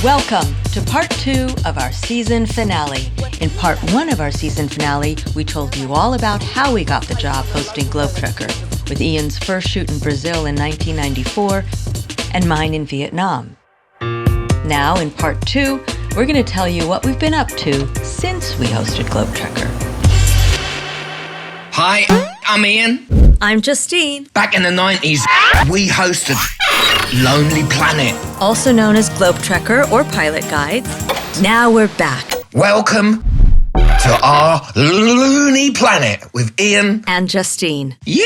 Welcome to part 2 of our season finale. In part 1 of our season finale, we told you all about how we got the job hosting Globetrotter, with Ian's first shoot in Brazil in 1994 and mine in Vietnam. Now, in part 2, we're going to tell you what we've been up to since we hosted Globetrotter. Hi, I'm Ian. I'm Justine. Back in the 90s, we hosted Lonely Planet. Also known as Globetrotter or Pilot Guides. Now we're back. Welcome to our Looney Planet with Ian and Justine. Yeah!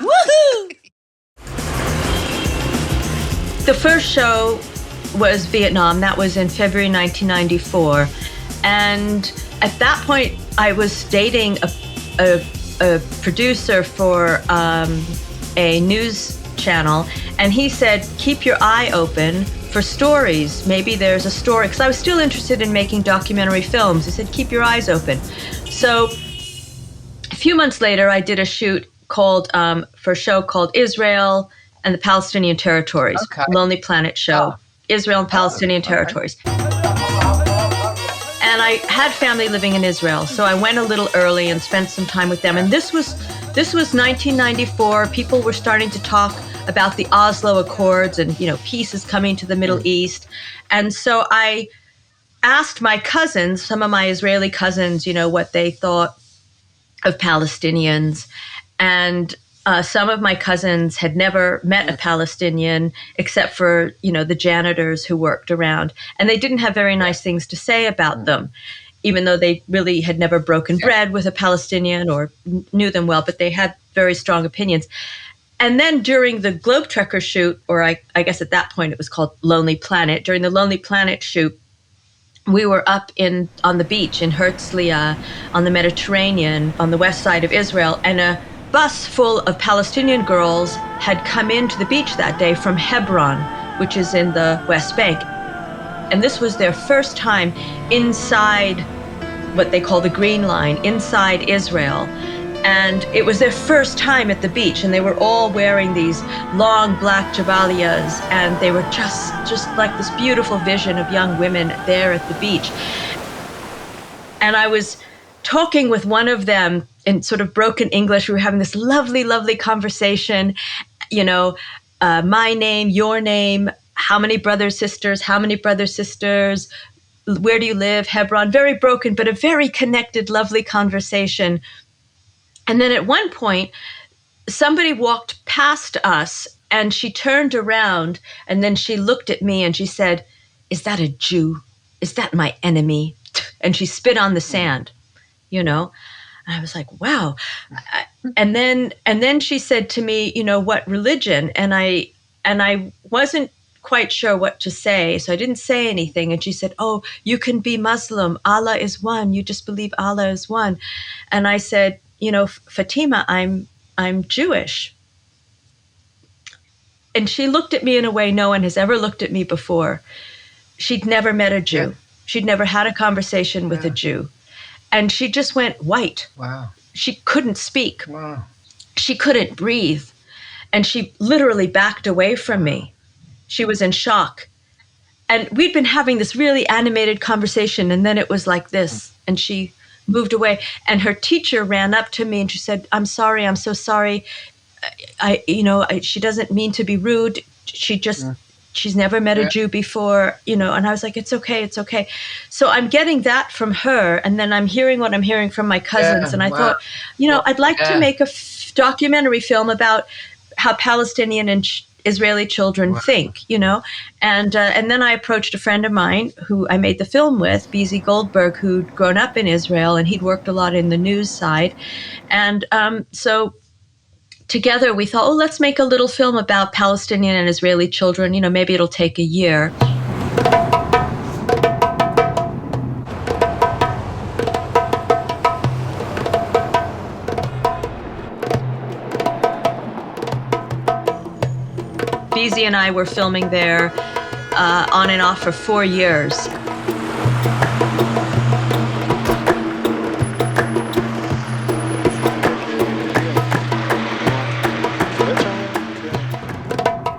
Woohoo! The first show was Vietnam. That was in February 1994. And at that point, I was dating a producer for a news channel, and he said, keep your eye open for stories. Maybe there's a story, because I was still interested in making documentary films. He said, keep your eyes open. So a few months later, I did a shoot called for a show called Israel and the Palestinian Territories, Lonely Planet show, Israel and Palestinian Territories. And I had family living in Israel, so I went a little early and spent some time with them. And this was 1994. People were starting to talk about the Oslo Accords and, peace is coming to the Middle East. And so I asked my cousins, some of my Israeli cousins, what they thought of Palestinians. And some of my cousins had never met a Palestinian except for, the janitors who worked around. And they didn't have very nice things to say about them, even though they really had never broken bread with a Palestinian or knew them well, but they had very strong opinions. And then during the Globetrotter shoot, or I guess at that point it was called Lonely Planet, during the Lonely Planet shoot, we were up on the beach in Herzliya on the Mediterranean on the west side of Israel, and a bus full of Palestinian girls had come into the beach that day from Hebron, which is in the West Bank. And this was their first time inside what they call the Green Line, inside Israel. And it was their first time at the beach, and they were all wearing these long black jabaliyas, and they were just like this beautiful vision of young women there at the beach. And I was talking with one of them in sort of broken English. We were having this lovely, lovely conversation, my name, your name, how many brothers, sisters, where do you live, Hebron, very broken, but a very connected, lovely conversation. And then at one point, somebody walked past us, and she turned around, and then she looked at me and she said, "Is that a Jew? Is that my enemy?" And she spit on the sand, And I was like, wow. And then she said to me, what religion? And I wasn't quite sure what to say, so I didn't say anything. And she said, "Oh, you can be Muslim. Allah is one. You just believe Allah is one." And I said, "Fatima, I'm Jewish." And she looked at me in a way no one has ever looked at me before. She'd never met a Jew. Yeah. She'd never had a conversation with a Jew. And she just went white. Wow. She couldn't speak. Wow. She couldn't breathe. And she literally backed away from me. She was in shock. And we'd been having this really animated conversation, and then it was like this, and she moved away. And her teacher ran up to me and she said, "I'm sorry, I'm so sorry. She doesn't mean to be rude. She's never met a Jew before, And I was like, it's okay. So I'm getting that from her, and then I'm hearing what I'm hearing from my cousins. And I thought, I'd like to make a documentary film about how Palestinian and Israeli children think, And then I approached a friend of mine who I made the film with, BZ Goldberg, who'd grown up in Israel, and he'd worked a lot in the news side. And so together we thought, let's make a little film about Palestinian and Israeli children. Maybe it'll take a year. BZ and I were filming there on and off for 4 years.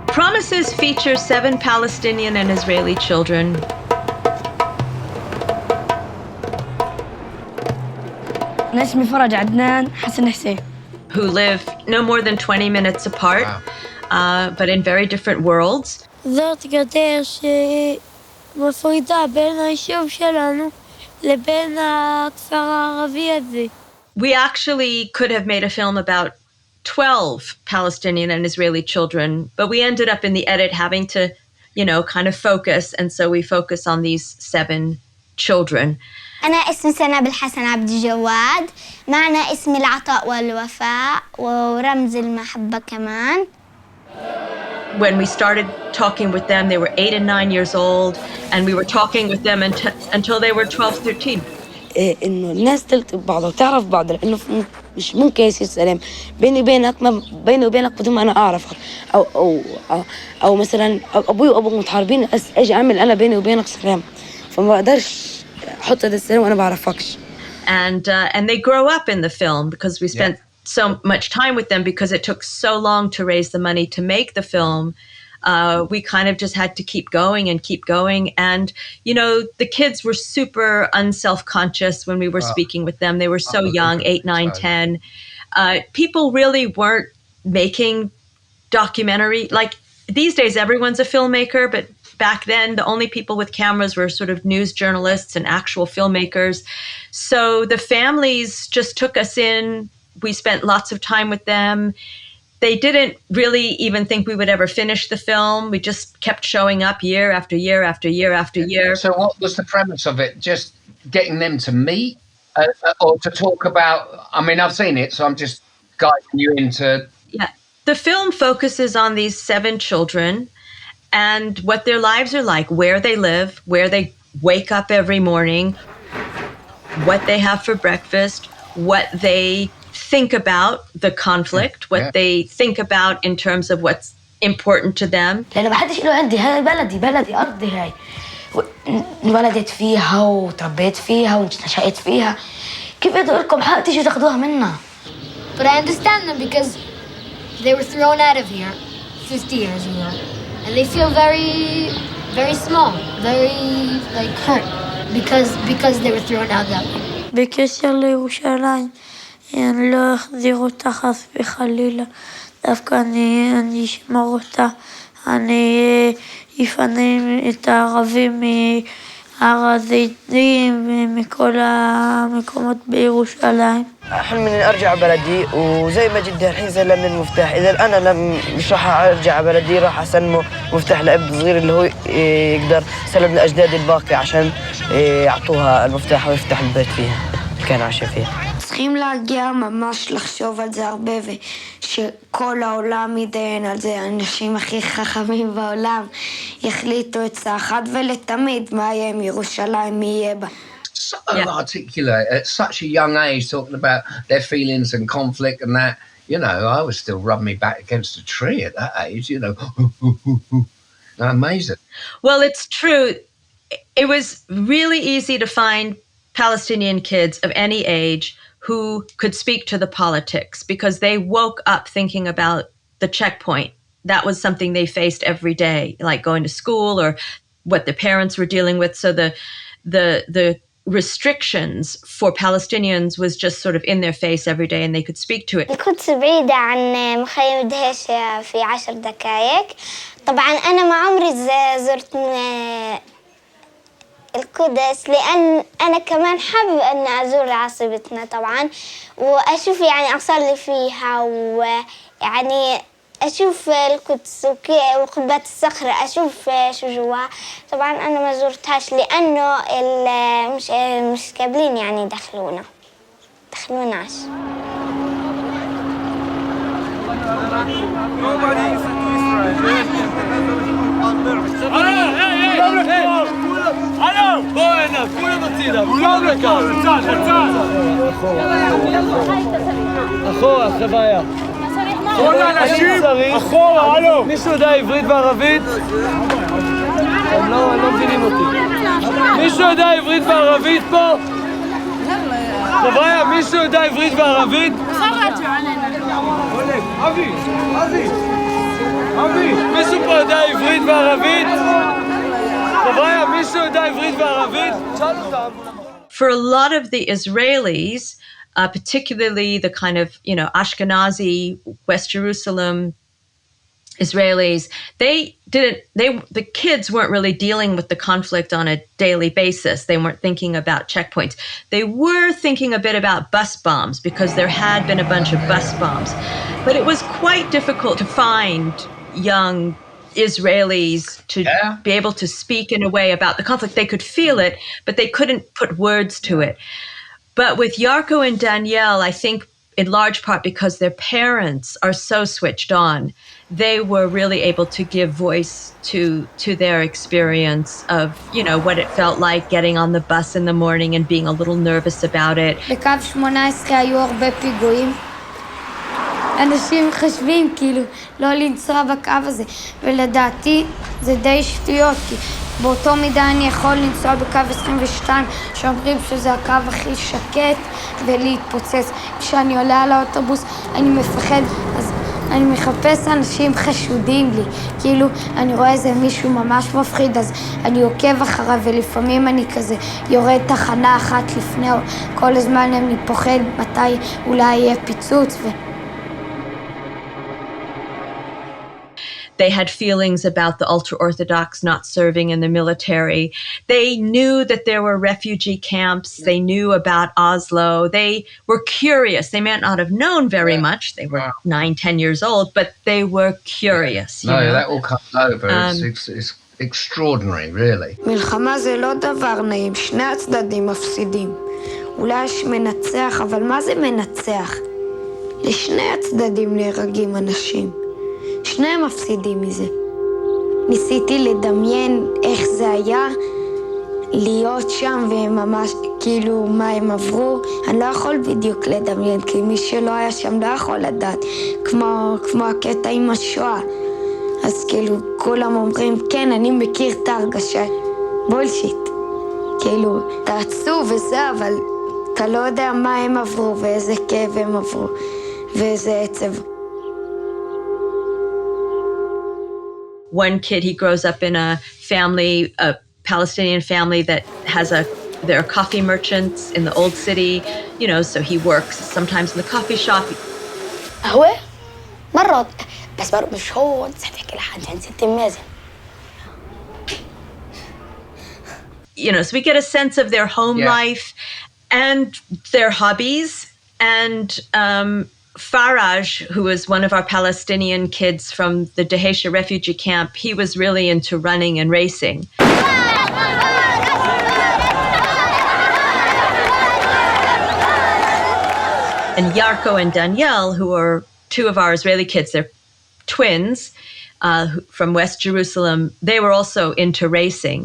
Promises features 7 Palestinian and Israeli children. أنا اسمي فرج عدنان حسن حسين. Who live no more than 20 minutes apart, but in very different worlds. זאת גדר שמפרידה בין היישוב שלנו לבין הכפר הערבי הזה. We actually could have made a film about 12 Palestinian and Israeli children, but we ended up in the edit having to, kind of focus, and so we focus on these 7 children. أنا اسمي سناب الحسن عبد الجواد، معنا اسم العطاء والوفاء ورمز المحبة كمان. When we started talking with them, they were 8 and 9 years old, and we were talking with them until they were 12, 13. إنه الناس تلتقي ببعضها وتعرف بعض، لأنه مش ممكن يصير سلام بيني وبينك بدون ما أنا أعرفك، أو مثلا أبوي وأبوك متحاربين أجي أعمل أنا بيني وبينك سلام، فما أقدرش أحط هذا السلام وأنا بعرفكش. And they grow up in the film because we spent so much time with them because it took so long to raise the money to make the film. We kind of just had to keep going. And, the kids were super unself-conscious when we were speaking with them. They were so young, 8, 9, 10. People really weren't making documentary. Like these days, everyone's a filmmaker, but back then, the only people with cameras were sort of news journalists and actual filmmakers. So the families just took us in. We spent lots of time with them. They didn't really even think we would ever finish the film. We just kept showing up year after year after year after year. So what was the premise of it? Just getting them to meet or to talk about? I mean, I've seen it, so I'm just guiding you into... Yeah. The film focuses on these 7 children and what their lives are like, where they live, where they wake up every morning, what they have for breakfast, what they think about the conflict, what they think about in terms of what's important to them. لأن ما حدش له عندي، هاي بلدي أرضي، هاي انولدت فيها وتربيت فيها ونشأت فيها، كيف بدو لكم حق تيجوا تاخدوها منا؟ But I understand them because they were thrown out of here 50 years ago, and they feel very, very small, very hurt because they were thrown out that way. בקשר לירושלים, אני לא אחזיר אותה חס וחלילה, דווקא אני אשמור אותה, אני אפנה את הערבים מהר הזיתים ומכל המקומות בירושלים. حلمي إني أرجع بلدي، وزي ما جدي الحين سلمني المفتاح، إذا أنا مش راح أرجع بلدي راح أسلمه مفتاح لابن صغير اللي هو يقدر سلم لأجدادي الباقي عشان يعطوها المفتاح ويفتح البيت فيها اللي كان عايشة فيها. צריכים להגיע ממש לחשוב על זה הרבה, ושכל העולם ידיין על זה, האנשים הכי חכמים בעולם יחליטו את זה אחת ולתמיד מה יהיה עם ירושלים, מי יהיה בה. So articulate at such a young age, talking about their feelings and conflict and that. I was still rubbing me back against a tree at that age, Amazing. Well, it's true. It was really easy to find Palestinian kids of any age who could speak to the politics because they woke up thinking about the checkpoint. That was something they faced every day, like going to school or what their parents were dealing with. So the restrictions for Palestinians was just sort of in their face every day and they could speak to it. القدس بعيدة عن مخيم دهش في 10 دقائق. طبعا أنا ما عمري زرت القدس لأن أنا كمان حابب أن أزور عاصمتنا طبعا وأشوف أصلي فيها ويعني أشوف القدس وقبة الصخرة أشوف شو جوا. طبعا أنا ما زرتهاش لأنه مش قابلين دخلوناش. الو بو هنا كلنا بتصير كلهم لكان اخوها خبايا כל האנשים אחורה, הלו מישהו יודע עברית וערבית? הם לא מבינים אותי. מישהו יודע עברית וערבית פה? חבאיה, מישהו יודע עברית וערבית? אבי אבי, מישהו פה יודע עברית וערבית? חבר'ה, מישהו יודע עברית וערבית? תשאל אותם. For a lot of the Israelis, particularly the kind of, Ashkenazi, West Jerusalem Israelis, the kids weren't really dealing with the conflict on a daily basis. They weren't thinking about checkpoints. They were thinking a bit about bus bombs because there had been a bunch of bus bombs. But it was quite difficult to find young Israelis to be able to speak in a way about the conflict. They could feel it, but they couldn't put words to it. But with Yarko and Danielle, I think in large part because their parents are so switched on, they were really able to give voice to their experience of, what it felt like getting on the bus in the morning and being a little nervous about it. בקו 18 היו הרבה פיגועים. אנשים חשבים לא לנסוע בקו הזה, ולדעתי זה די שטויות, כי באותו מידה אני יכול לנסוע בקו 22, שאומרים שזה הקו הכי שקט, ולהתפוצץ. כשאני עולה על האוטובוס אני מפחד, אז אני מחפש אנשים חשודים לי, אני רואה איזה מישהו ממש מפחיד, אז אני עוקב אחריו, ולפעמים אני כזה יורד תחנה אחת לפני, כל הזמן אני פוחד מתי אולי יהיה פיצוץ. They had feelings about the ultra-Orthodox not serving in the military. They knew that there were refugee camps. They knew about Oslo. They were curious. They may not have known very much. They were 9-10 years old, but they were curious. No, that all comes over. It's extraordinary, really. מלחמה זה לא דבר נעים. שני הצדדים מפסידים. אולי יש מנצח, אבל מה זה מנצח? לשני הצדדים נהרגים אנשים. שניהם מפסידים מזה. ניסיתי לדמיין איך זה היה להיות שם וממש מה הם עברו. אני לא יכול בדיוק לדמיין, כי מי שלא היה שם לא יכול לדעת, כמו הקטע עם השואה. אז כולם אומרים, כן, אני מכיר את ההרגשה. בולשיט. אתה עצוב וזה, אבל אתה לא יודע מה הם עברו ואיזה כאב הם עברו ואיזה עצב. One kid, he grows up in a family, a Palestinian family that there are coffee merchants in the old city, so he works sometimes in the coffee shop. هو مرات بس مش هو نسيتك لحد نسيت مازن. So we get a sense of their home life and their hobbies. And Faraj, who was one of our Palestinian kids from the Dheisheh refugee camp, he was really into running and racing. And Yarko and Danielle, who are two of our Israeli kids, they're twins from West Jerusalem, they were also into racing.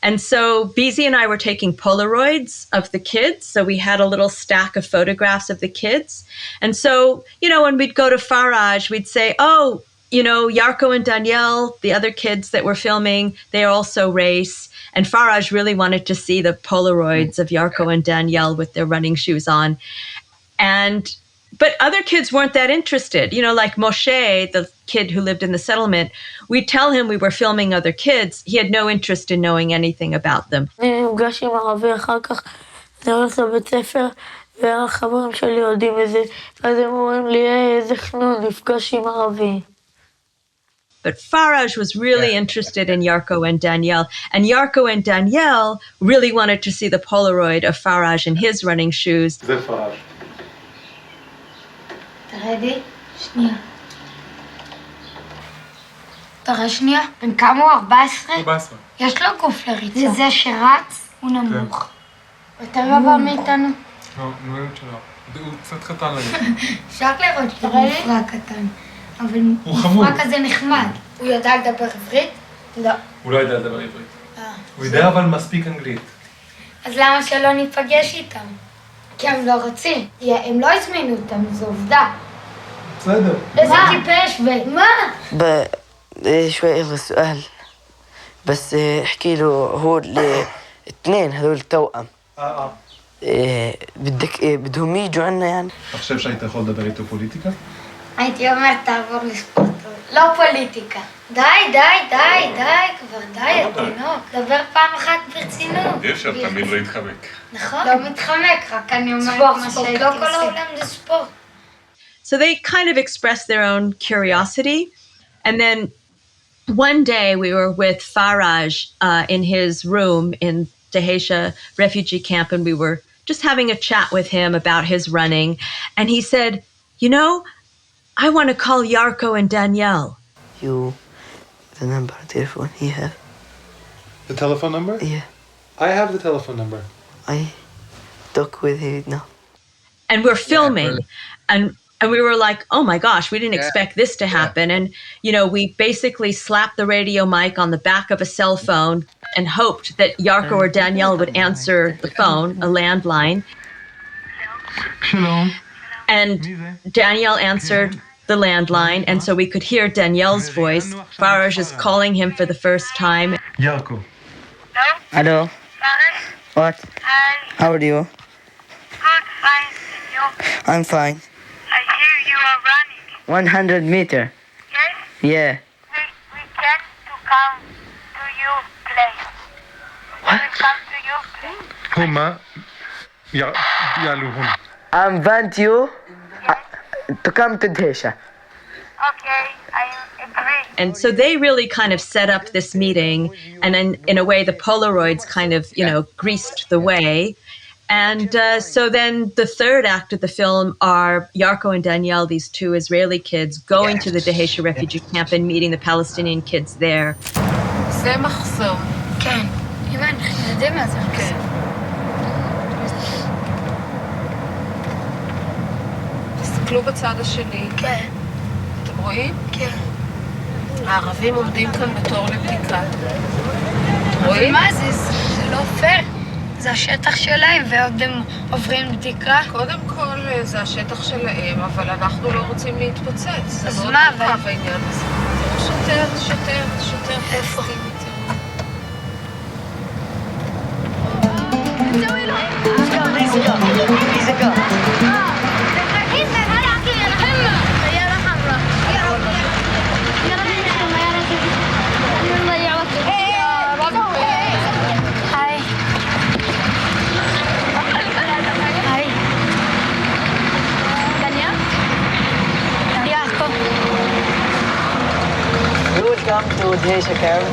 And so Beezy and I were taking Polaroids of the kids. So we had a little stack of photographs of the kids. And so, when we'd go to Faraj, we'd say, oh, Yarko and Danielle, the other kids that were filming, they also race. And Faraj really wanted to see the Polaroids of Yarko and Danielle with their running shoes on. But other kids weren't that interested. Like Moshe, the kid who lived in the settlement, we'd tell him we were filming other kids. He had no interest in knowing anything about them. אני נפגש עם ערבי אחר כך, אני הולך לבית ספר, והחברים שלי יודעים את זה, ואז הם אומרים לי, איזה חנון, נפגש עם ערבי. But Faraj was really interested in Yarko and Danielle. And Yarko and Danielle really wanted to see the Polaroid of Faraj in his running shoes. זה פרש. תרדי, שנייה. תראה שנייה, בן כמה הוא? 14? 14. יש לו גוף לריצה. זה זה שרץ, הוא נמוך. יותר גבוה מאיתנו? לא, נראה שלא. הוא קצת קטן לי. אפשר לראות שהוא מופרע קטן. אבל מופרע כזה נחמד. הוא יודע לדבר עברית? לא. הוא לא יודע לדבר עברית. הוא יודע אבל מספיק אנגלית. אז למה שלא ניפגש איתם? כי הם לא רוצים. הם לא הזמינו אותם, זו עובדה. בסדר. איזה טיפש, מה? شوي إلغي السؤال بس احكي له هو الاثنين هذول التوأم بدك بدهم يجوا عنا يعني. אתה חושב שהיית יכול לדבר איתו פוליטיקה? הייתי אומרת תעבור לספורט. לא פוליטיקה. די כבר, די, תינוק. דבר פעם אחת ברצינות. אי אפשר תמיד להתחמק. נכון. לא מתחמק, רק אני אומרת מה שהייתי עושה. לא כל העולם זה ספורט. So they kind of expressed their own curiosity. And then one day we were with Faraj in his room in Dheisheh refugee camp, and we were just having a chat with him about his running. And he said, you know, I want to call Yarko and Danielle. You, the number, telephone he have? The telephone number? Yeah. I have the telephone number. I talk with him now. And we're filming. Really. And we were like, oh my gosh, we didn't expect this to happen. And, you know, we basically slapped the radio mic on the back of a cell phone and hoped that Yarko or Danielle would answer the phone, a landline. Shalom. And Danielle answered the landline. And so we could hear Danielle's voice. Faraj is calling him for the first time. Yarko. Hello. What? Hi. How are you? Good, fine. You? I'm fine. I hear you are running. 100 meter. Yes? Yeah. We can to come to your place. What? We come to your place. هما يعلو هنا. I want you to come to Dheisheh. Okay, I agree. And so they really kind of set up this meeting. And in a way, the Polaroids kind of, you know, greased the way. And so then the third act of the film are Yarko and Danielle, these two Israeli kids, going to the Dheisheh refugee camp and meeting the Palestinian kids there. זה מחסום. כן. אמא, אנחנו יודעים מה זה מחסום. תסתכלו בצד השני. כן. אתם רואים? כן. הערבים עומדים כאן בתור לבדיקה. רואים? מה זה? זה לא פייר. זה השטח שלהם, ועוד הם עוברים בדיקה. קודם כל זה השטח שלהם, אבל אנחנו לא רוצים להתפוצץ. אז זה מה, מאוד מורכב העניין הזה. שוטר. איפה? Welcome to Dheisheh camp.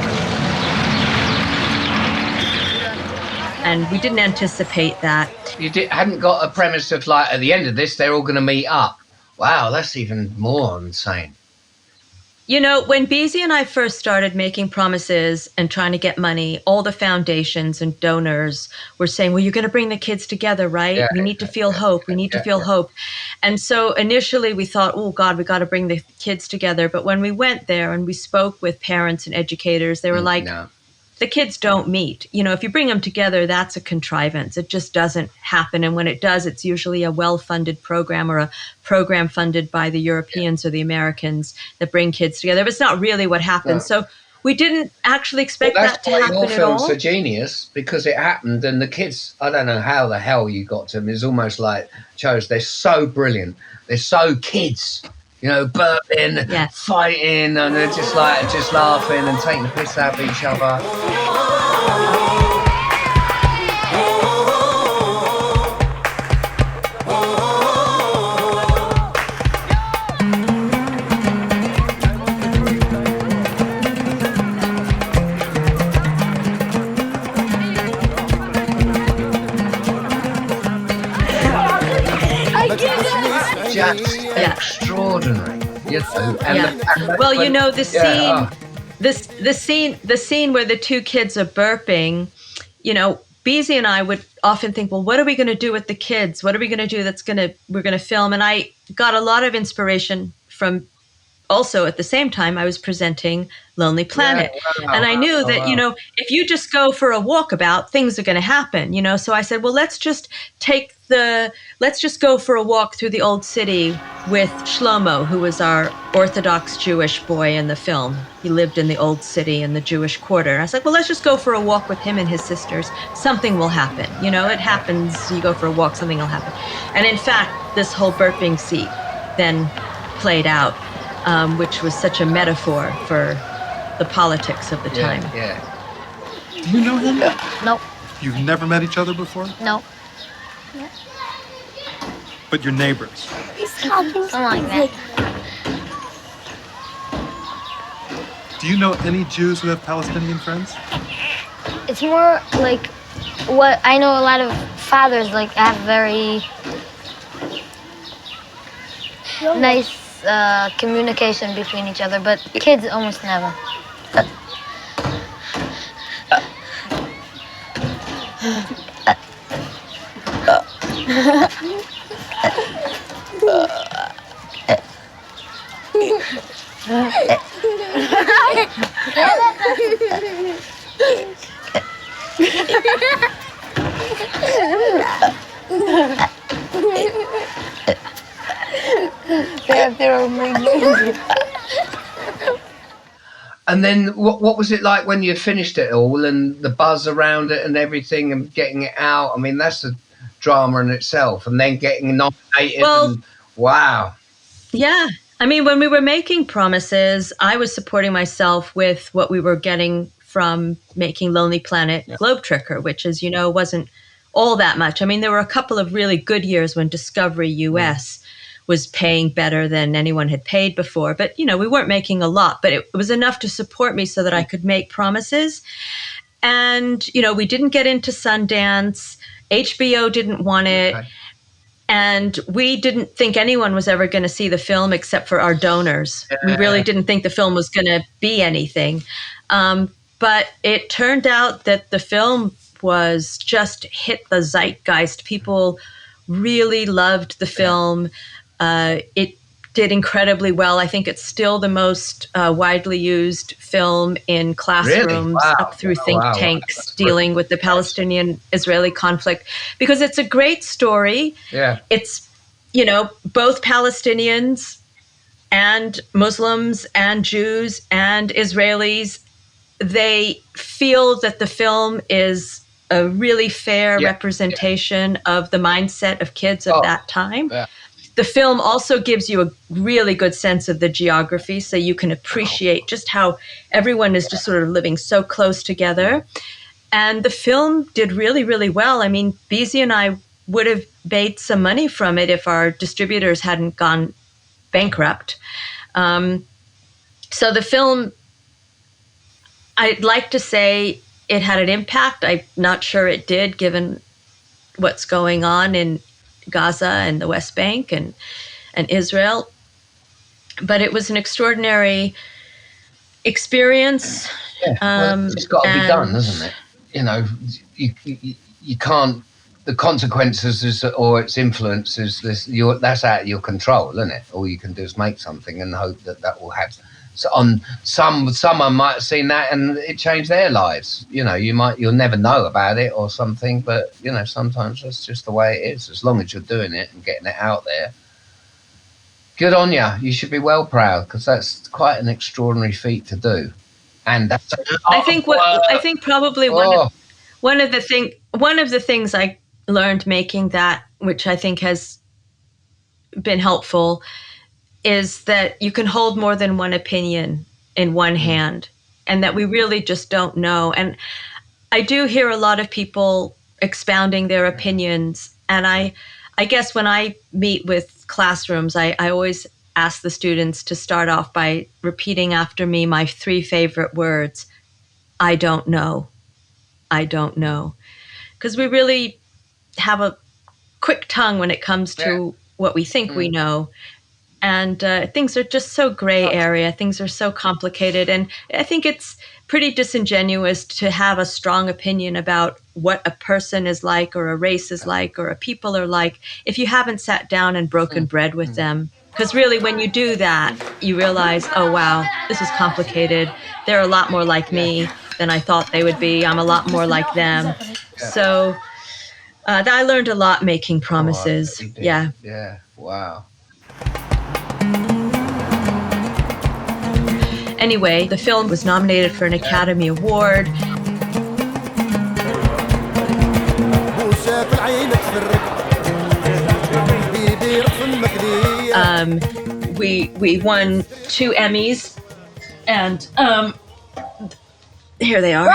And we didn't anticipate that. You hadn't got a premise of like, at the end of this, they're all going to meet up. Wow, that's even more insane. You know, when Beezy and I first started making promises and trying to get money, all the foundations and donors were saying, well, you're going to bring the kids together, right? Yeah, we need to feel hope. We need to feel hope. And so initially we thought, oh, God, we got to bring the kids together. But when we went there and we spoke with parents and educators, they were like, no. The kids don't meet. You know, if you bring them together, that's a contrivance. It just doesn't happen. And when it does, it's usually a well-funded program or a program funded by the Europeans or the Americans that bring kids together. But it's not really what happens. No. So we didn't actually expect that to happen your at films all. are genius because it happened, and the kids, I don't know how the hell you got to them. It's almost like shows. They're so brilliant. They're so kids. You know, burping, fighting, and they're just laughing and taking the piss out of each other. Just extraordinary, you know. Well, you know, the scene where the two kids are burping, you know, Beezy and I would often think, well, what are we going to do with the kids? What are we going to do we're going to film? And I got a lot of inspiration from, also at the same time, I was presenting Lonely Planet. And I knew that, you know, if you just go for a walkabout, things are going to happen, you know? So I said, well, let's just go for a walk through the old city with Shlomo, who was our Orthodox Jewish boy in the film. He lived in the old city in the Jewish quarter. And I was like, well, let's just go for a walk with him and his sisters. Something will happen. You know, it happens. You go for a walk, something will happen. And in fact, this whole burping scene then played out. which was such a metaphor for the politics of the time. Yeah. Do you know him? No. You've never met each other before? No. But you're neighbors. Something like that. Do you know any Jews who have Palestinian friends? It's more like what I know. A lot of fathers like have very nice communication between each other, but kids almost never. And then what was it like when you finished it all and the buzz around it and everything and getting it out? I mean, that's a drama in itself. And then getting nominated. Wow. Yeah. I mean, when we were making Promises, I was supporting myself with what we were getting from making Lonely Planet Globetrotter, which, as you know, wasn't all that much. I mean, there were a couple of really good years when Discovery US was paying better than anyone had paid before. But, you know, we weren't making a lot, but it was enough to support me so that I could make Promises. And, you know, we didn't get into Sundance. HBO didn't want it. Okay. And we didn't think anyone was ever going to see the film except for our donors. We really didn't think the film was going to be anything. But it turned out that the film was just hit the zeitgeist. People really loved the film. It did incredibly well. I think it's still the most widely used film in classrooms, up through think tanks dealing with the Palestinian-Israeli conflict, because it's a great story. Yeah. It's, you know, both Palestinians and Muslims and Jews and Israelis, they feel that the film is a really fair representation of the mindset of kids of that time. Yeah. The film also gives you a really good sense of the geography, so you can appreciate just how everyone is just sort of living so close together. And the film did really, really well. I mean, Beezy and I would have made some money from it if our distributors hadn't gone bankrupt. So the film, I'd like to say it had an impact. I'm not sure it did, given what's going on in Gaza and the West Bank and Israel. But it was an extraordinary experience. Yeah, well, it's got to be done, hasn't it? You know, you can't, the consequences or its influence is this, that's out of your control, isn't it? All you can do is make something and hope that will have. So on someone might have seen that and it changed their lives. You know, you'll never know about it or something, but you know, sometimes that's just the way it is. As long as you're doing it and getting it out there, good on you. You should be well proud, because that's quite an extraordinary feat to do. And that's I think probably one of the things I learned making that, which I think has been helpful, is that you can hold more than one opinion in one hand, and that we really just don't know. And I do hear a lot of people expounding their opinions. And I guess when I meet with classrooms, I always ask the students to start off by repeating after me my 3 favorite words. I don't know. I don't know. Because we really have a quick tongue when it comes to what we think we know. And things are just so gray area. Things are so complicated. And I think it's pretty disingenuous to have a strong opinion about what a person is like, or a race is like, or a people are like, if you haven't sat down and broken bread with them. Because really, when you do that, you realize, oh, wow, this is complicated. They're a lot more like me than I thought they would be. I'm a lot more like them. So I learned a lot making Promises. Yeah. Yeah. Wow. Anyway, the film was nominated for an Academy Award. we won 2 Emmys, and here they are.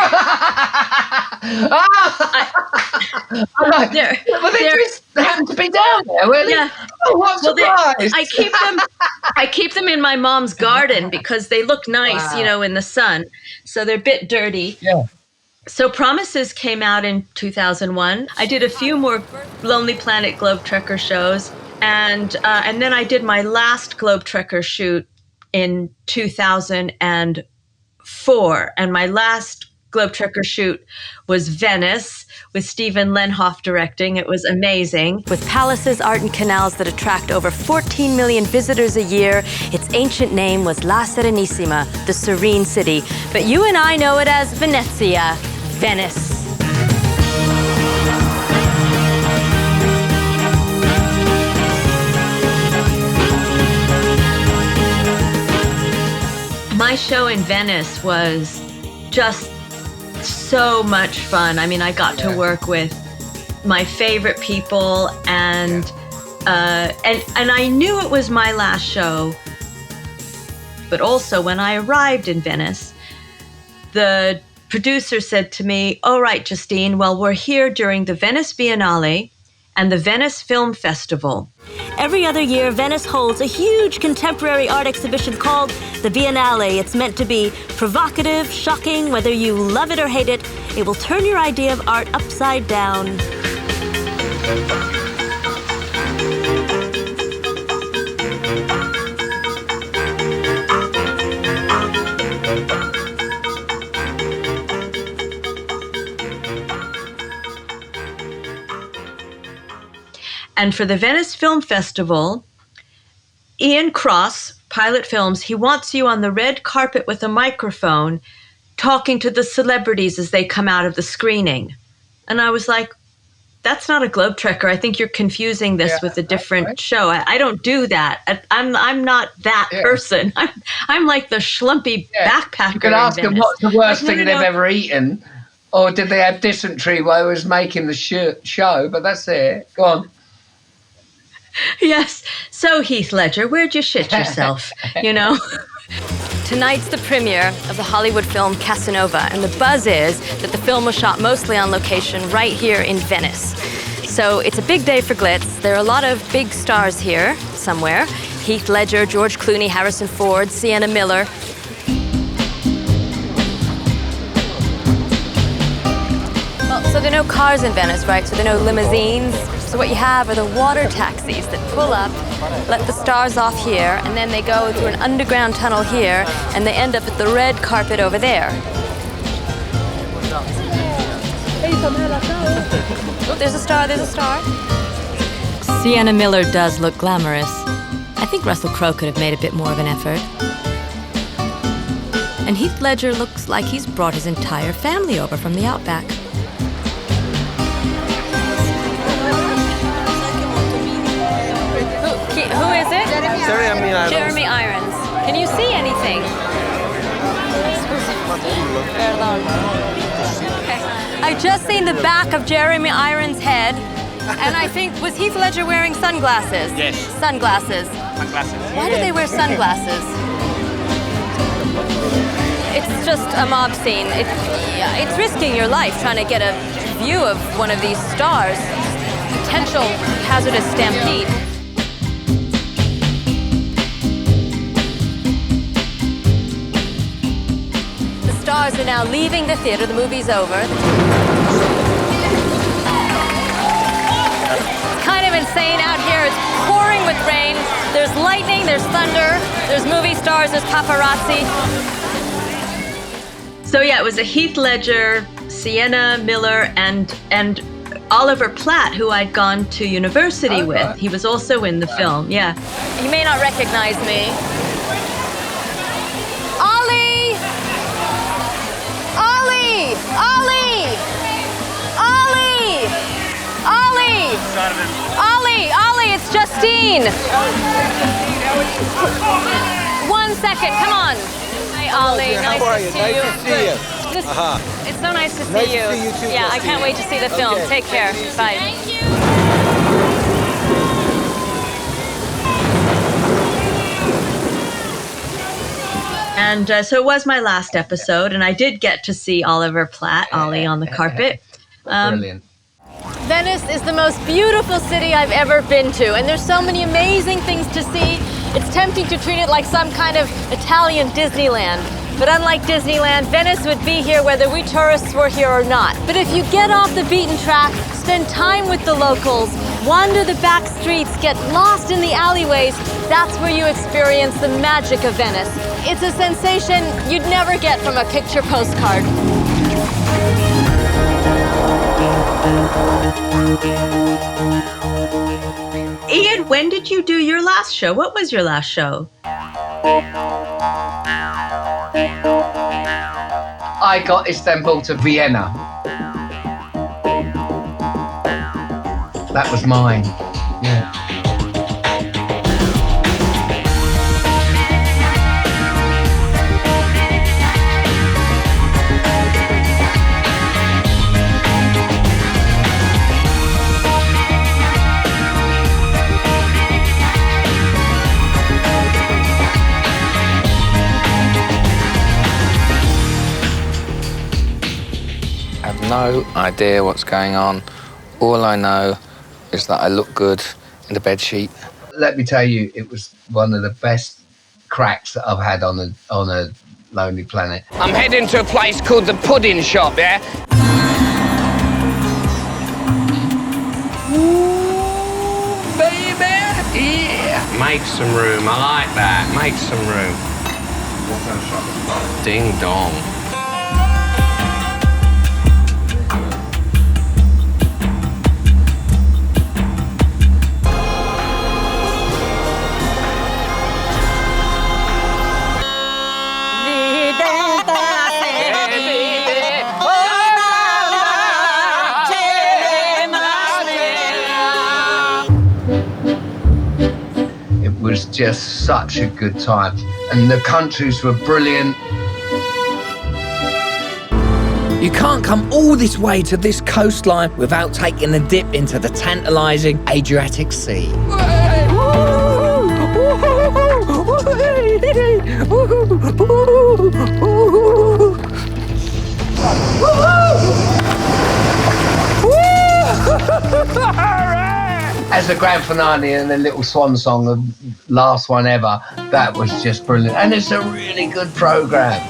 Well, they just happen to be down there, really. Yeah. Oh, what a surprise! I keep them in my mom's garden because they look nice, Wow. you know, in the sun. So they're a bit dirty. Yeah. So Promises came out in 2001. I did a few more Lonely Planet Globe Trekker shows, and then I did my last Globe Trekker shoot in 2004, and my last Globe Trekker shoot was Venice with Stephen Lenhoff directing. It was amazing. With palaces, art, and canals that attract over 14 million visitors a year, its ancient name was La Serenissima, the Serene City. But you and I know it as Venezia, Venice. My show in Venice was just so much fun. I mean, I got to work with my favorite people, and I knew it was my last show. But also, when I arrived in Venice, the producer said to me, "All right, Justine, well, we're here during the Venice Biennale and the Venice Film Festival." Every other year, Venice holds a huge contemporary art exhibition called the Biennale. It's meant to be provocative, shocking, whether you love it or hate it. It will turn your idea of art upside down. And for the Venice Film Festival, Ian Cross, Pilot Films, he wants you on the red carpet with a microphone talking to the celebrities as they come out of the screening. And I was like, that's not a Globe Trekker. I think you're confusing this with a different show. I don't do that. I'm not that person. I'm like the schlumpy backpacker. You could ask them what's the worst thing no. they've ever eaten, or did they have dysentery while I was making the show? But that's it. Go on. Yes. So, Heath Ledger, where'd you shit yourself? You know? Tonight's the premiere of the Hollywood film Casanova, and the buzz is that the film was shot mostly on location right here in Venice. So it's a big day for glitz. There are a lot of big stars here somewhere. Heath Ledger, George Clooney, Harrison Ford, Sienna Miller. Well, so there are no cars in Venice, right? So there are no limousines. So what you have are the water taxis that pull up, let the stars off here, and then they go through an underground tunnel here, and they end up at the red carpet over there. Oh, there's a star, there's a star. Sienna Miller does look glamorous. I think Russell Crowe could have made a bit more of an effort. And Heath Ledger looks like he's brought his entire family over from the outback. Who is it? Jeremy Irons. Can you see anything? Okay. I just seen the back of Jeremy Irons' head, and I think, was Heath Ledger wearing sunglasses? Yes. Sunglasses. Why do they wear sunglasses? It's just a mob scene. It's risking your life trying to get a view of one of these stars. Potential hazardous stampede. Stars are now leaving the theater. The movie's over. It's kind of insane out here. It's pouring with rain. There's lightning, there's thunder, there's movie stars, there's paparazzi. So yeah, it was a Heath Ledger, Sienna Miller, and Oliver Platt, who I'd gone to university with. He was also in the film, yeah. You may not recognize me. Ollie! Ollie! Ollie! Ollie! Ollie! Ollie! Ollie, it's Justine! 1 second, come on. Hi, Ollie. Nice to see you. Nice to see you. It's so nice to see Nice you. to see you too, Yeah, I Justine. can't wait to see the film. Okay. Take care. Bye. Thank you. And so it was my last episode, and I did get to see Oliver Platt, Ollie, on the carpet. Brilliant. Venice is the most beautiful city I've ever been to, and there's so many amazing things to see. It's tempting to treat it like some kind of Italian Disneyland. But unlike Disneyland, Venice would be here whether we tourists were here or not. But if you get off the beaten track, spend time with the locals, wander the back streets, get lost in the alleyways, that's where you experience the magic of Venice. It's a sensation you'd never get from a picture postcard. Ian, when did you do your last show? What was your last show? I got Istanbul to Vienna. That was mine. Yeah. No idea what's going on. All I know is that I look good in the bedsheet. Let me tell you, it was one of the best cracks that I've had on a Lonely Planet. I'm heading to a place called the Pudding Shop, yeah? Ooh, baby! Yeah! Make some room, I like that. Make some room. What kind of shop? Ding dong. It was just such a good time, and the countries were brilliant. You can't come all this way to this coastline without taking a dip into the tantalising Adriatic Sea. As a grand finale and a little swan song, the last one ever, that was just brilliant. And it's a really good programme.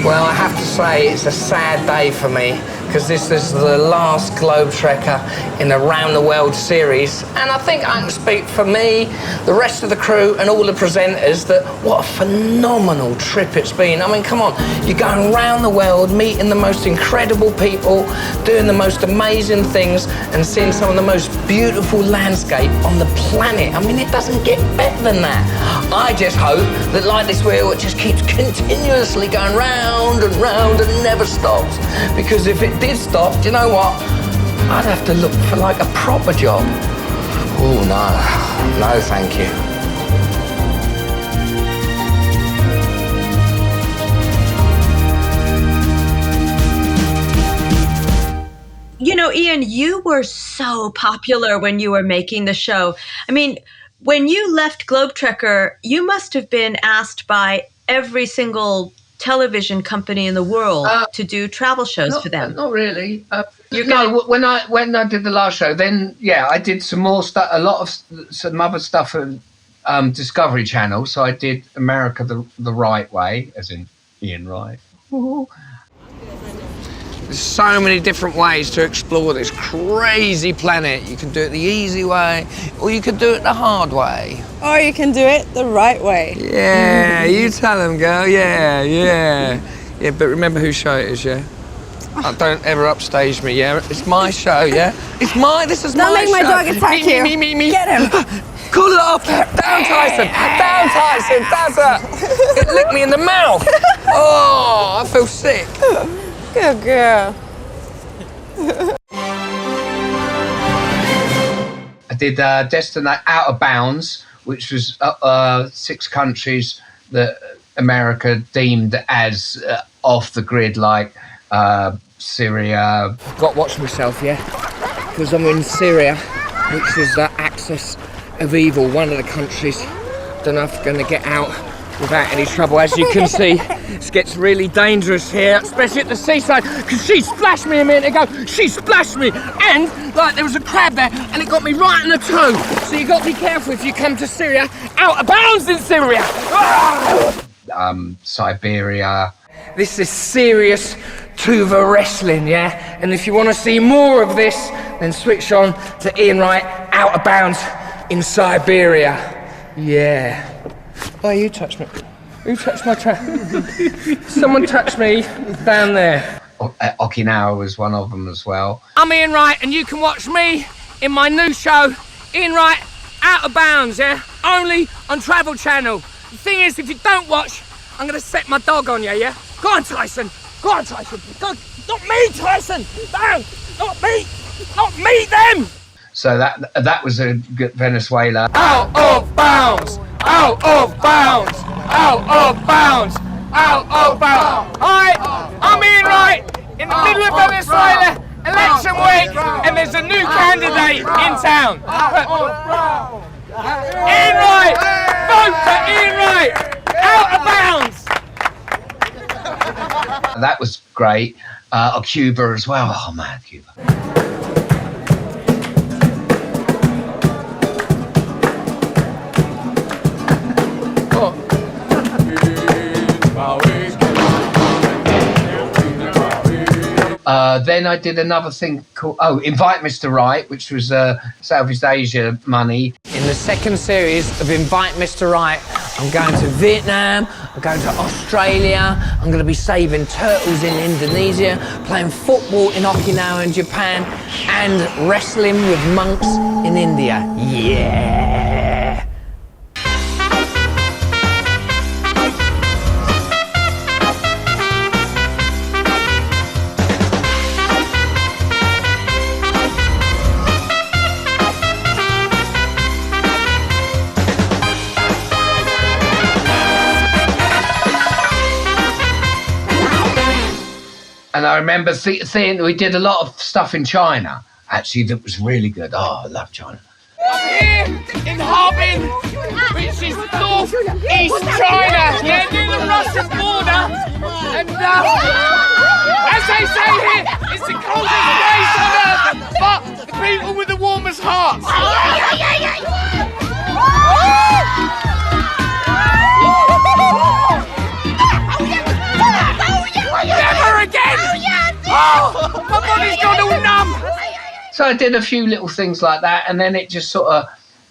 Well, I have to say it's a sad day for me because this is the last Globe Trekker in the Round the World series, and I think I can speak for me, the rest of the crew and all the presenters that what a phenomenal trip it's been. I mean, come on, you're going round the world, meeting the most incredible people, doing the most amazing things and seeing some of the most beautiful landscape on the planet. I mean, it doesn't get better than that. I just hope that like this wheel, it just keeps continuously going round and round and never stops, because if it did stop, do you know what? I'd have to look for like a proper job. Oh, no, thank you. You know, Ian, you were so popular when you were making the show. I mean, when you left Globe Trekker, you must have been asked by every single television company in the world to do travel shows for them. Not really. When I did the last show, then I did some more stuff, some other stuff on Discovery Channel. So I did America the Right Way, as in Ian Wright. There's so many different ways to explore this crazy planet. You can do it the easy way, or you can do it the hard way. Or you can do it the right way. Yeah, you tell them, girl. Yeah, but remember whose show it is, yeah? Don't ever upstage me, yeah? It's my show, yeah? This is my show. Don't make my dog attack you. Me. Get him. Cool it off. Down, Tyson. Down, Tyson. That's it. It licked me in the mouth. Oh, I feel sick. Good girl. I did Destination Out of Bounds, which was 6 countries that America deemed as off the grid, like Syria. Got to watch myself, yeah? Because I'm in Syria, which is the axis of evil, one of the countries. Don't know if I'm going to get out without any trouble. As you can see, it gets really dangerous here, especially at the seaside, because she splashed me a minute ago. She splashed me, and like there was a crab there, and it got me right in the toe. So you got to be careful if you come to Syria. Out of bounds in Syria. Siberia. This is serious tuba wrestling, yeah? And if you want to see more of this, then switch on to Ian Wright, Out of Bounds in Siberia. Yeah. Oh, you touched me. Who touched my trap? Someone touched me down there. Okinawa was one of them as well. I'm Ian Wright, and you can watch me in my new show, Ian Wright, Out of Bounds, yeah? Only on Travel Channel. The thing is, if you don't watch, I'm going to set my dog on you, yeah? Go on, Tyson. Go on, Tyson. Go on. Not me, Tyson. No, not me. Not me, them. So that was a good Venezuela. Out of bounds. Out of bounds. Out of bounds. Out of bounds. Hi, I'm Ian Wright in the middle of Venezuela, election week, and there's a new candidate in town. Ian Wright. Vote for Ian Wright. Out of bounds. That was great. Cuba as well. Oh man, Cuba. Then I did another thing called Invite Mr. Wright, which was Southeast Asia money. In the second series of Invite Mr. Wright, I'm going to Vietnam, I'm going to Australia, I'm going to be saving turtles in Indonesia, playing football in Okinawa and Japan, and wrestling with monks in India. Yeah! And I remember seeing we did a lot of stuff in China, actually, that was really good. Oh, I love China. I'm here in Harbin, which is north-east China, yeah, near the Russian border. And as they say here, it's the coldest place on earth, but the people with the warmest hearts. Never again! Oh, my body's gone all numb! So I did a few little things like that, and then it just sort of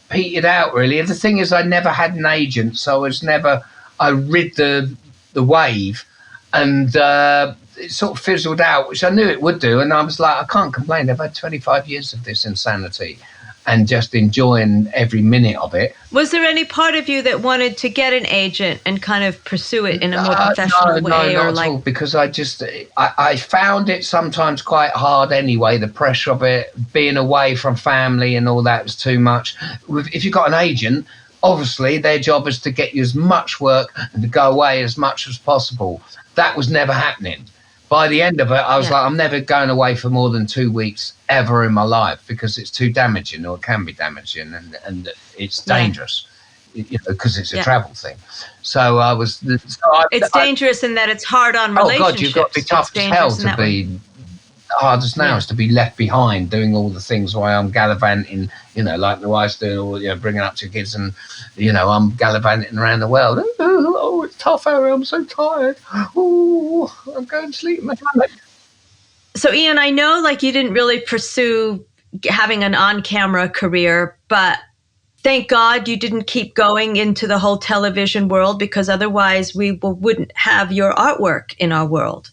petered out, really. The thing is, I never had an agent, so I rid the wave, and it sort of fizzled out, which I knew it would do, and I was like, I can't complain. I've had 25 years of this insanity and just enjoying every minute of it. Was there any part of you that wanted to get an agent and kind of pursue it in a more professional way? No, not at all, because I found it sometimes quite hard anyway, the pressure of it, being away from family and all that was too much. If you've got an agent, obviously their job is to get you as much work and to go away as much as possible. That was never happening. By the end of it, I was like, I'm never going away for more than 2 weeks ever in my life because it's too damaging, or it can be damaging, and it's dangerous, because it's a travel thing. So I was... it's dangerous in that it's hard on relationships. Oh, God, you've got to be tough as hell to be... Hard as now is to be left behind doing all the things while I'm gallivanting, like my wife's doing all, bringing up 2 kids, and, I'm gallivanting around the world. Oh, it's tough, Harry, I'm so tired. Oh, I'm going to sleep. So, Ian, I know, you didn't really pursue having an on-camera career, but thank God you didn't keep going into the whole television world, because otherwise we wouldn't have your artwork in our world.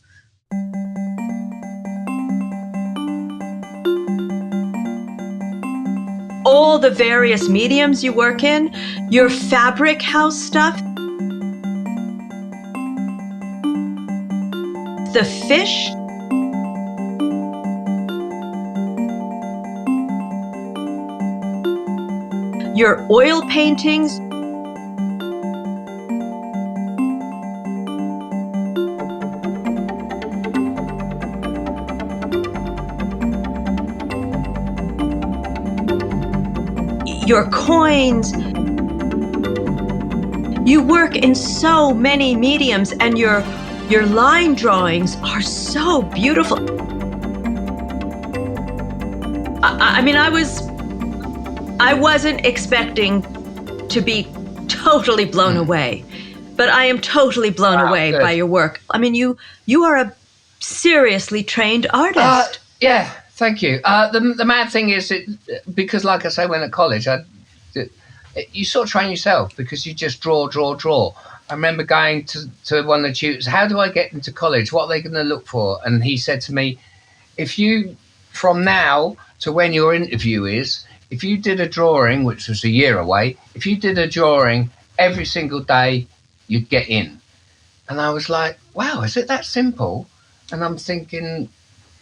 All the various mediums you work in, your fabric house stuff, the fish, your oil paintings, your coins, You work in so many mediums, and your line drawings are so beautiful. I mean, I wasn't expecting to be totally blown away, but I am totally blown away by your work. I mean, you are a seriously trained artist. Yeah, thank you. The mad thing is, because like I say, when at college, you sort of train yourself because you just draw. I remember going to one of the tutors, how do I get into college? What are they going to look for? And he said to me, if you, from now to when your interview is, if you did a drawing, which was a year away, if you did a drawing every single day, you'd get in. And I was like, wow, is it that simple? And I'm thinking,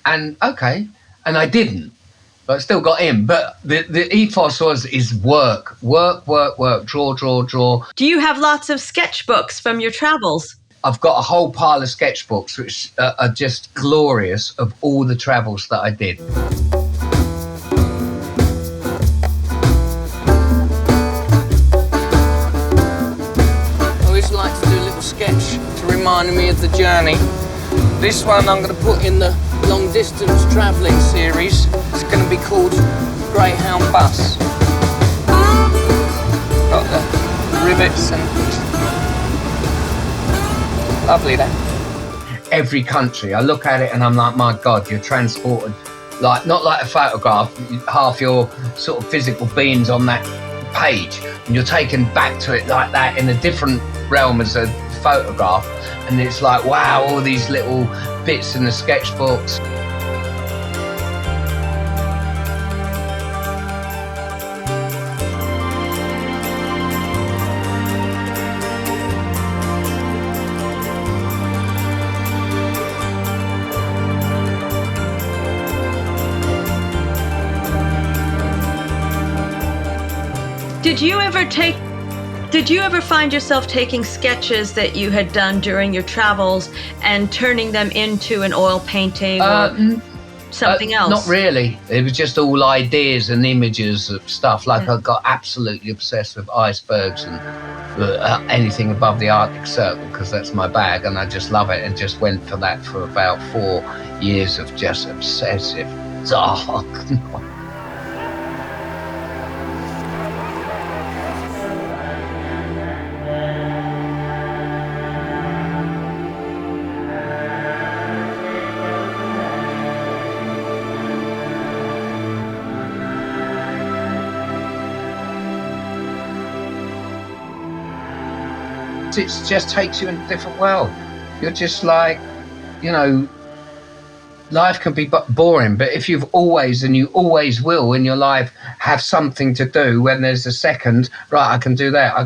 and okay. And I didn't, but I still got in. But the ethos is work, draw. Do you have lots of sketchbooks from your travels? I've got a whole pile of sketchbooks which are just glorious of all the travels that I did. I always like to do a little sketch to remind me of the journey. This one I'm going to put in the long distance travelling series. It's going to be called Greyhound Bus. Got the rivets and lovely that. Every country, I look at it and I'm like, my God, you're transported, like not like a photograph, half your sort of physical being's on that page, and you're taken back to it like that in a different realm as a photograph. And it's like, wow, all these little bits in the sketchbooks. Did you ever find yourself taking sketches that you had done during your travels and turning them into an oil painting or something else? Not really. It was just all ideas and images of stuff. Like I got absolutely obsessed with icebergs and anything above the Arctic Circle because that's my bag and I just love it, and just went for that for about 4 years of just obsessive dark. It just takes you in a different world. You're just like, you know, life can be boring, but if you've always, and you always will in your life, have something to do when there's a second, right, I can do that. I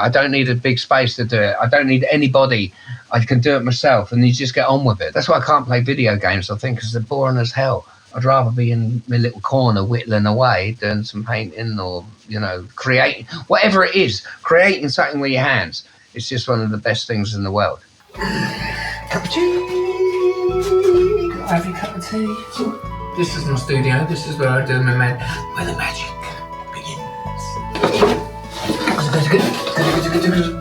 don't need a big space to do it. I don't need anybody. I can do it myself, and you just get on with it. That's why I can't play video games, I think, because they're boring as hell. I'd rather be in my little corner whittling away, doing some painting or, you know, creating, whatever it is, creating something with your hands. It's just one of the best things in the world. Cup of tea. Have your cup of tea. This is my studio. This is where I do where the magic begins.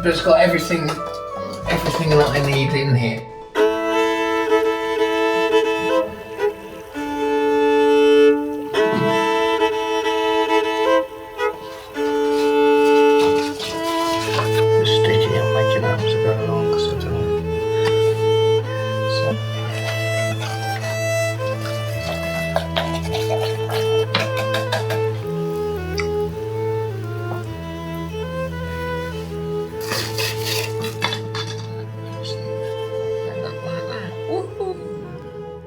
But it's got everything that I need in here.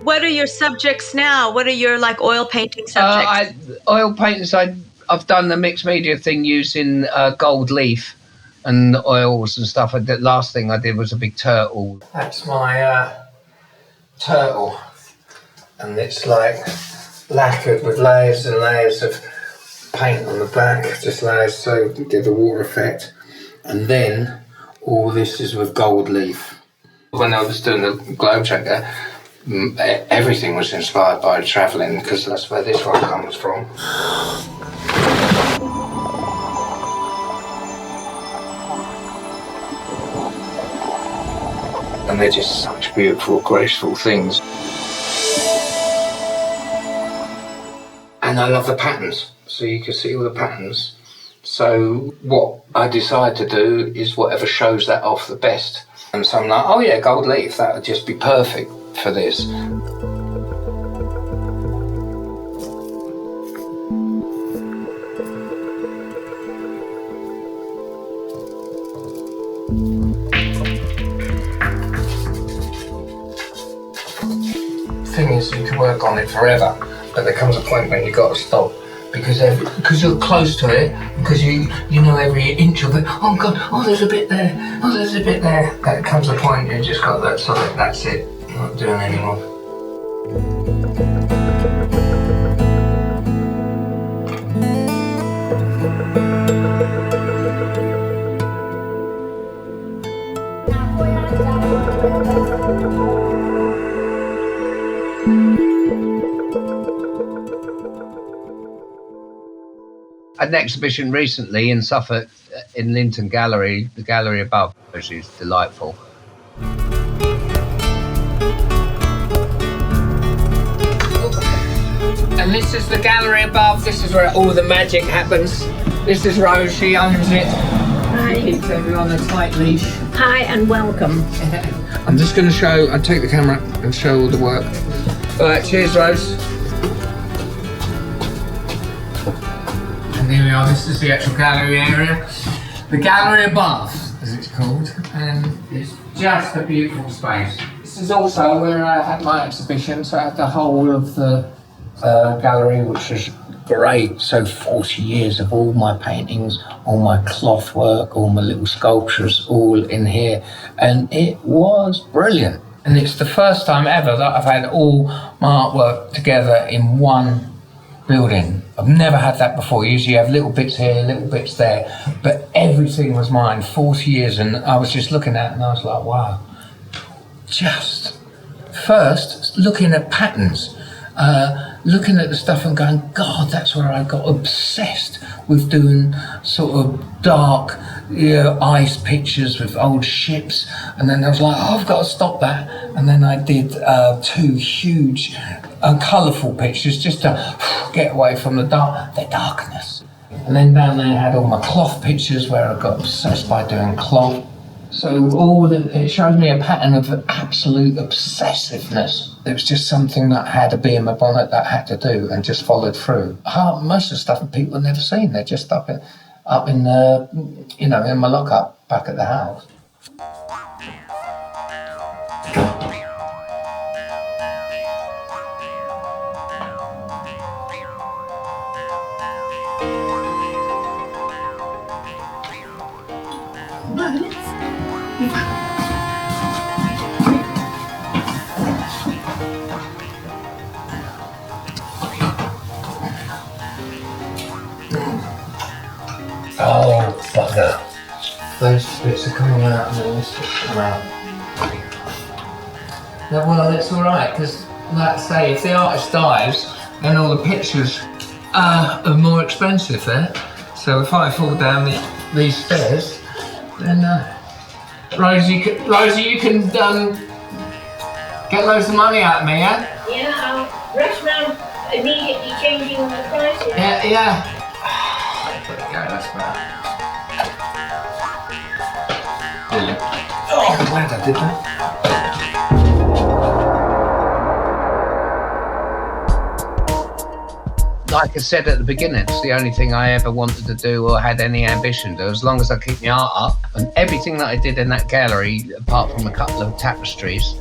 What are your subjects now? What are your oil painting subjects? Oil paintings, I've done the mixed media thing using gold leaf and oils and stuff. The last thing I did was a big turtle. That's my turtle, and it's like lacquered with layers and layers of paint on the back, just layers, so did the water effect, and then all this is with gold leaf. When I was doing the globe tracker, everything was inspired by travelling, because that's where this one comes from. and they're just such beautiful, graceful things. And I love the patterns, so you can see all the patterns. So what I decide to do is whatever shows that off the best. And so I'm like, oh yeah, gold leaf, that would just be perfect for this. The thing is, you can work on it forever, but there comes a point when you've got to stop because you're close to it, because you know every inch of it. Oh God, oh there's a bit there, oh there's a bit there. There comes a point you just got that solid, that's it, I'm not doing anymore. Had an exhibition recently in Suffolk in Linton Gallery, the gallery above, which is delightful. And this is the gallery above, this is where all the magic happens. This is Rose, she owns it. Hi. She keeps everyone on a tight leash. Hi and welcome. I'm just going to I'll take the camera and show all the work. Alright, cheers Rose. And here we are, this is the actual gallery area. The gallery above, as it's called, and it's just a beautiful space. This is also where I had my exhibition, so I had the whole of the gallery, which was great. So 40 years of all my paintings, all my cloth work, all my little sculptures, all in here, and it was brilliant. And it's the first time ever that I've had all my artwork together in one building. I've never had that before. Usually you have little bits here, little bits there, but everything was mine, 40 years, and I was just looking at it and I was like, wow. Just first looking at patterns, looking at the stuff and going, God, that's where I got obsessed with doing sort of dark ice pictures with old ships. And then I was like, oh, I've got to stop that. And then I did 2 huge colourful pictures just to get away from the darkness. And then down there I had all my cloth pictures where I got obsessed by doing cloth. So it shows me a pattern of absolute obsessiveness. It was just something that had to be in my bonnet that I had to do and just followed through. Most of the stuff people have never seen. They're just up in in my lockup back at the house. Oh, bugger. Those bits are coming out and then this bit's come out. No, well, it's alright, because, like I say, if the artist dies, then all the pictures are more expensive there. So if I fall down these stairs, then Rosie, you can get loads of money out of me, yeah? Yeah, I'll rush round immediately changing the prices. Yeah. There we go, that's better. Brilliant. Oh, I'm glad I did that. Like I said at the beginning, it's the only thing I ever wanted to do or had any ambition to do, as long as I keep my art up. And everything that I did in that gallery, apart from a couple of tapestries,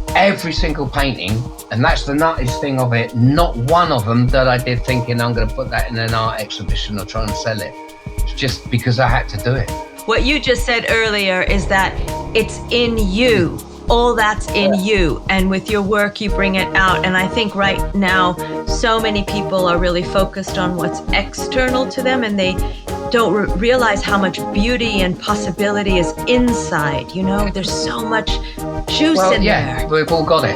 every single painting, and that's the nicest thing of it, not one of them that I did thinking I'm going to put that in an art exhibition or try and sell it. It's just because I had to do it. What you just said earlier is that it's in you. All that's in you, and with your work you bring it out. And I think right now so many people are really focused on what's external to them, and they don't realize how much beauty and possibility is inside. There's so much juice in there. We've all got it.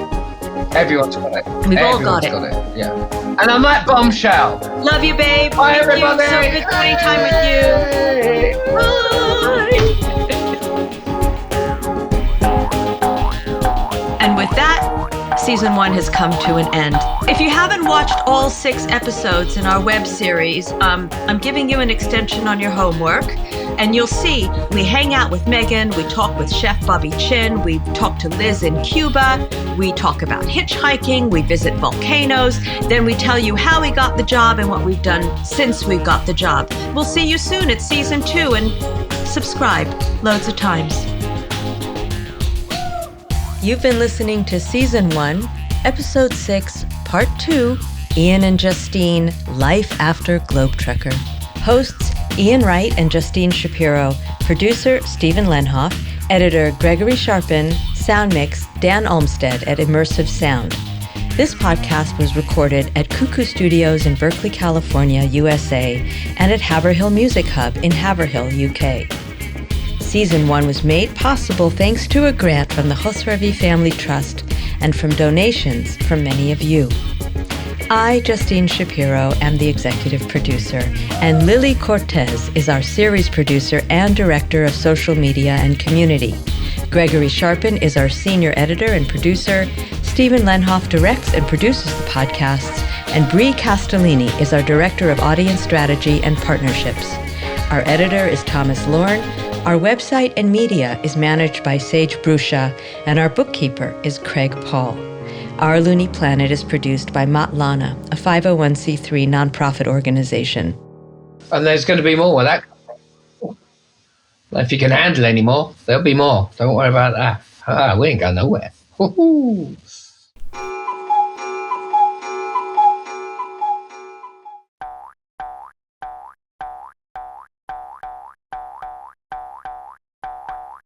Everyone's got it. We've all got it. Yeah. And I'm that bombshell. Love you, babe. Bye, everybody. So good spending time with you. Bye. that season 1 has come to an end. If you haven't watched all 6 episodes in our web series, I'm giving you an extension on your homework. And you'll see, we hang out with Megan, we talk with Chef Bobby Chin, we talk to Liz in Cuba, we talk about hitchhiking, we visit volcanoes, then we tell you how we got the job and what we've done since we got the job. We'll see you soon at season 2, and subscribe loads of times. You've been listening to season 1, episode 6, part 2, Ian and Justine, Life After Globetrotter. Hosts Ian Wright and Justine Shapiro, producer Stephen Lenhoff, editor Gregory Sharpin, sound mix Dan Olmsted at Immersive Sound. This podcast was recorded at Cuckoo Studios in Berkeley, California, USA, and at Haverhill Music Hub in Haverhill, UK. Season 1 was made possible thanks to a grant from the Khosravi Family Trust and from donations from many of you. I, Justine Shapiro, am the executive producer, and Lily Cortez is our series producer and director of social media and community. Gregory Sharpin is our senior editor and producer. Stephen Lenhoff directs and produces the podcasts, and Bree Castellini is our director of audience strategy and partnerships. Our editor is Thomas Lorne. Our website and media is managed by Sage Brusha, and our bookkeeper is Craig Paul. Our Looney Planet is produced by Matlana, a 501c3 nonprofit organization. And there's going to be more of that. If you can handle any more, there'll be more. Don't worry about that. We ain't going nowhere. Woo-hoo.